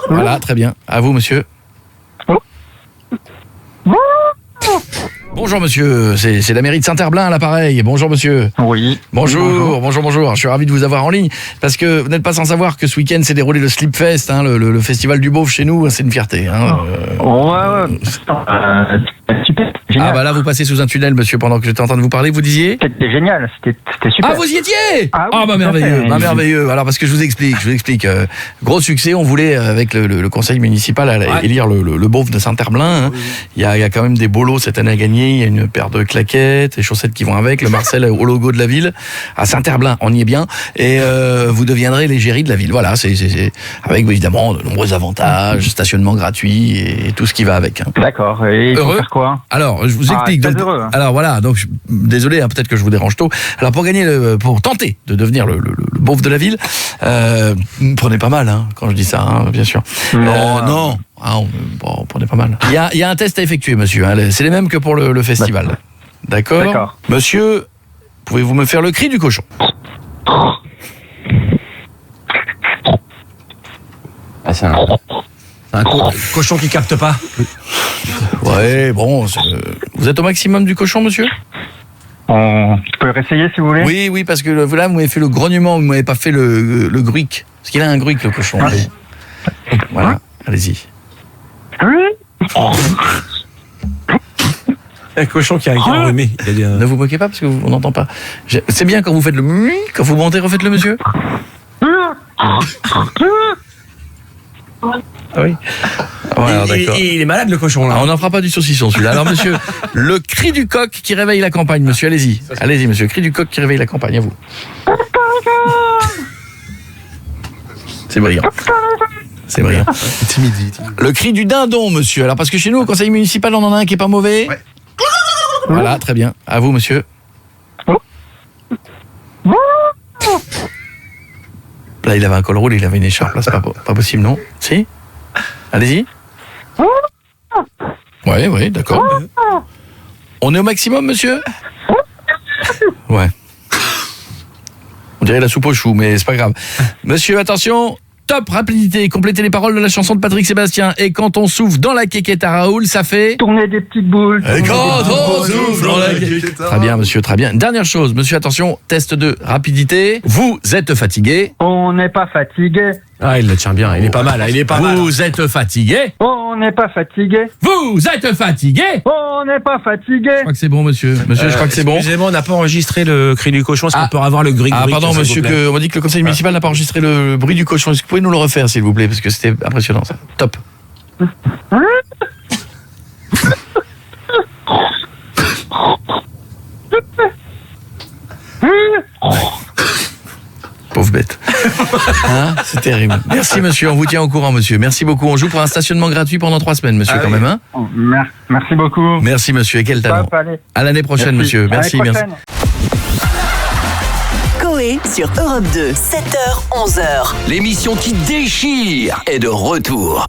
Voilà, très bien. À vous, monsieur. Bonjour monsieur, c'est la mairie de Saint-Herblain à l'appareil. Bonjour monsieur. Oui. Bonjour. Je suis ravi de vous avoir en ligne parce que vous n'êtes pas sans savoir que ce week-end s'est déroulé le Slipfest, hein, le festival du beauf chez nous, c'est une fierté. Hein. Ouais. Super. Génial. Ah bah là vous passez sous un tunnel monsieur pendant que j'étais en train de vous parler, vous disiez ? C'était génial, c'était super. Ah vous y étiez ? Ah oui, bah tout à merveilleux, fait. merveilleux. Alors parce que je vous explique. Gros succès, on voulait avec le conseil municipal élire le beauf de Saint-Herblain. Hein. Il y a quand même des bolos cette année à gagner. Il y a une paire de claquettes, les chaussettes qui vont avec, le Marcel au logo de la ville. À Saint-Herblain, on y est bien. Et vous deviendrez l'égérie de la ville. Voilà, c'est avec évidemment de nombreux avantages, stationnement gratuit et tout ce qui va avec. Hein. D'accord. Et il faut Heureux. faire quoi ? Alors, je vous explique. très Donc, heureux, hein. alors voilà, donc désolé, hein, peut-être que je vous dérange tôt. Alors pour tenter de devenir le beauf de la ville, prenez pas mal, hein, quand je dis ça, hein, bien sûr. Non. Prenez pas mal. Il y a un test à effectuer, monsieur. Hein, c'est les mêmes que pour le festival. D'accord. Monsieur, pouvez-vous me faire le cri du cochon ? Ah, c'est un cochon qui capte pas. Ouais, bon, vous êtes au maximum du cochon, monsieur ? On peut réessayer si vous voulez. Oui, parce que là, vous m'avez fait le grognement, vous m'avez pas fait le gruic. Parce qu'il a un gruic, le cochon. Voilà, allez-y. Un cochon qui a un enrhumé. Ne vous moquez pas parce que on n'entend pas. C'est bien quand vous faites le mui, quand vous montez, refaites-le, monsieur. Ah oui. Voilà, d'accord. Il est malade le cochon là. On n'en fera pas du saucisson celui-là. Alors monsieur, le cri du coq qui réveille la campagne, monsieur, allez-y. Allez-y monsieur, cri du coq qui réveille la campagne, à vous. C'est brillant. C'est brillant. Timide. Le cri du dindon, monsieur. Alors parce que chez nous, au conseil municipal, on en a un qui est pas mauvais. Ouais. Voilà, très bien. À vous, monsieur. Là, il avait un col roule, il avait une écharpe. Là, c'est pas possible, non ? Si ? Allez-y. Oui, d'accord. On est au maximum, monsieur ? Ouais. On dirait la soupe aux choux, mais c'est pas grave. Monsieur, attention. Top, rapidité, complétez les paroles de la chanson de Patrick Sébastien. Et quand on souffle dans la quéquette à Raoul, ça fait... Tourner des petites boules. Et quand on souffle dans la quéquette... Très bien, monsieur, très bien. Dernière chose, monsieur, attention, test de rapidité. Vous êtes fatigué. On n'est pas fatigué. Ah, il le tient bien, il est pas mal, il est pas mal. Vous êtes fatigué. On n'est pas fatigué. Vous êtes fatigué. On n'est pas fatigué. Je crois que c'est bon, monsieur. Monsieur, je crois que c'est bon. Excusez-moi, on n'a pas enregistré le cri du cochon. Est-ce qu'on peut avoir le gris? Ah, pardon, monsieur, on m'a dit que le conseil municipal n'a pas enregistré le bruit du cochon. Est-ce que vous pouvez nous le refaire, s'il vous plaît? Parce que c'était impressionnant, ça. Top. Pauvre bête. Hein, c'est terrible. Merci, monsieur. On vous tient au courant, monsieur. Merci beaucoup. On joue pour un stationnement gratuit pendant 3 semaines, monsieur, quand même. Hein. Merci beaucoup. Merci, monsieur. Et quel talent. À l'année prochaine, monsieur. Merci. Coé sur Europe 2, 7h, 11h. L'émission qui déchire est de retour.